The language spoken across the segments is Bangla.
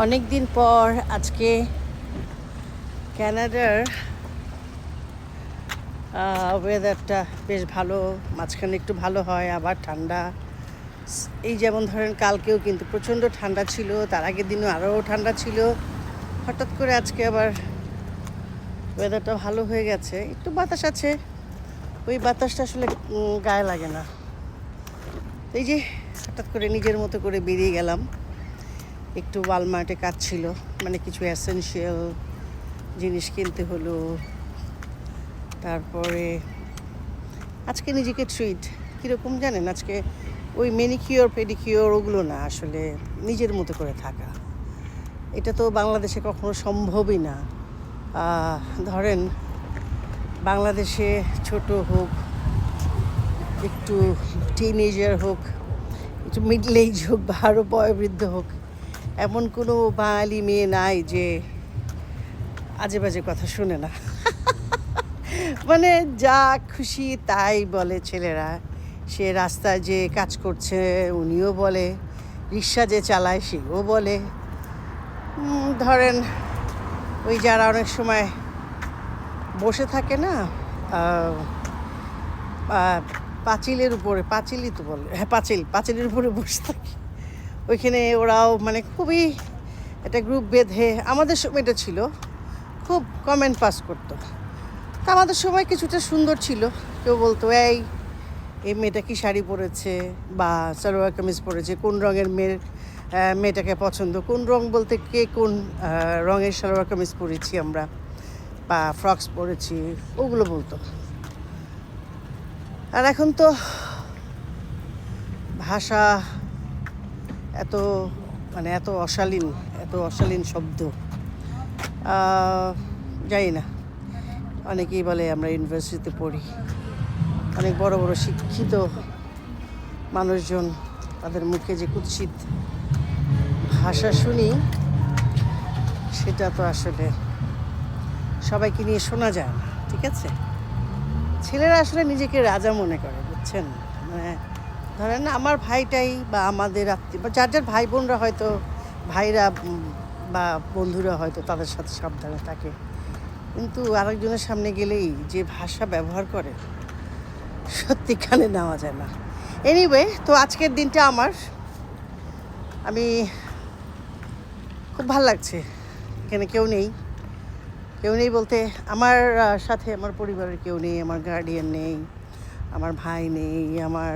অনেক দিন পর আজকে কানাডার ওয়েদারটা বেশ ভালো, মাঝখানে একটু ভালো হয় আবার ঠান্ডা। এই যেমন ধরেন কালকেও কিন্তু প্রচণ্ড ঠান্ডা ছিল, তার আগের দিনও আরও ঠান্ডা ছিল। হঠাৎ করে আজকে আবার ওয়েদারটা ভালো হয়ে গেছে, একটু বাতাস আছে, ওই বাতাসটা আসলে গায়ে লাগে না। এই যে হঠাৎ করে নিজের মতো করে বেরিয়ে গেলাম, একটু ওয়ালমার্টে কাজ ছিল, মানে কিছু এসেনশিয়াল জিনিস কিনতে হলো। তারপরে আজকে নিজেকে ট্রিট কীরকম জানেন, আজকে ওই ম্যানিকিওর পেডিকিওর ওগুলো না, আসলে নিজের মতো করে থাকা। এটা তো বাংলাদেশে কখনো সম্ভবই না। ধরেন বাংলাদেশে ছোট হোক, একটু টিনেজার হোক, একটু মিডল এজ হোক বা আরও বয়োবৃদ্ধ হোক, এমন কোনো বাঙালি মেয়ে নাই যে আজে বাজে কথা শুনে না। মানে যা খুশি তাই বলে ছেলেরা। সে রাস্তায় যে কাজ করছে উনিও বলে, রিক্সা যে চালায় সেও বলে। ধরেন ওই যারা অনেক সময় বসে থাকে না পাঁচিলের উপরে, পাঁচিলই তো বলে, হ্যাঁ পাঁচিলের উপরে বসে থাকে, ওইখানে ওরাও মানে খুবই একটা গ্রুপ বেঁধে, আমাদের সময় এটা ছিল, খুব কমেন্ট পাস করতো। তা আমাদের সময় কিছুটা সুন্দর ছিল, কেউ বলতো এই মেয়েটা কি শাড়ি পরেছে বা সালোয়ার কামিজ পরেছে, কোন রঙের মেয়েটাকে পছন্দ, কোন রং বলতে কে কোন রঙের সালোয়ার কামিজ পরেছি আমরা বা ফ্রকস পরেছি, ওগুলো বলতো। আর এখন তো ভাষা এত মানে এত অশালীন শব্দ, জানি না, অনেকেই বলে আমরা ইউনিভার্সিটিতে পড়ি, অনেক বড় বড় শিক্ষিত মানুষজন, তাদের মুখে যে কুৎসিত ভাষা শুনি, সেটা তো আসলে সবাইকে নিয়ে শোনা যায় না, ঠিক আছে? ছেলেরা আসলে নিজেকে রাজা মনে করে, বুঝছেন? মানে ধরেন আমার ভাইটাই বা আমাদের আত্মীয় বা যার যার ভাই বোনরা হয়তো, ভাইরা বা বন্ধুরা হয়তো তাদের সাথে সাবধানে থাকে, কিন্তু আরেকজনের সামনে গেলেই যে ভাষা ব্যবহার করে সত্যি কানে নেওয়া যায় না। এনিওয়ে, তো আজকের দিনটা আমি খুব ভালো লাগছে। এখানে কেউ নেই বলতে আমার সাথে আমার পরিবারের কেউ নেই, আমার গার্ডিয়ান নেই, আমার ভাই নেই, আমার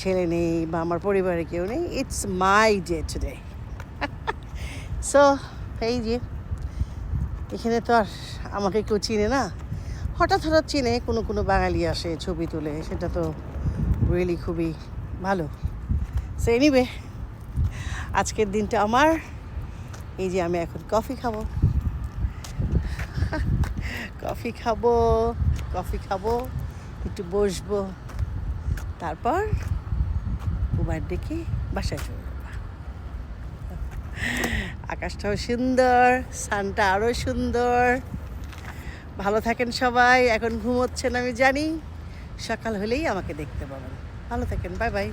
ছেলে নেই বা আমার পরিবারের কেউ নেই। It's my day today. So এই যে এখানে তো আর আমাকে কেউ চিনে না, হঠাৎ চিনে কোনো বাঙালি আসে ছবি তুলে, সেটা তো রিয়েলি খুবই ভালো। সো এনিওয়ে, আজকের দিনটা আমার, এই যে আমি এখন কফি খাবো, একটু বসবো, তারপর উবার ডেকে বাসায় চলে যাবো। আকাশটাও সুন্দর, সানটা আরও সুন্দর। ভালো থাকেন সবাই। এখন ঘুমোচ্ছেন আমি জানি, সকাল হলেই আমাকে দেখতে পাবেন। ভালো থাকেন, বাই বাই।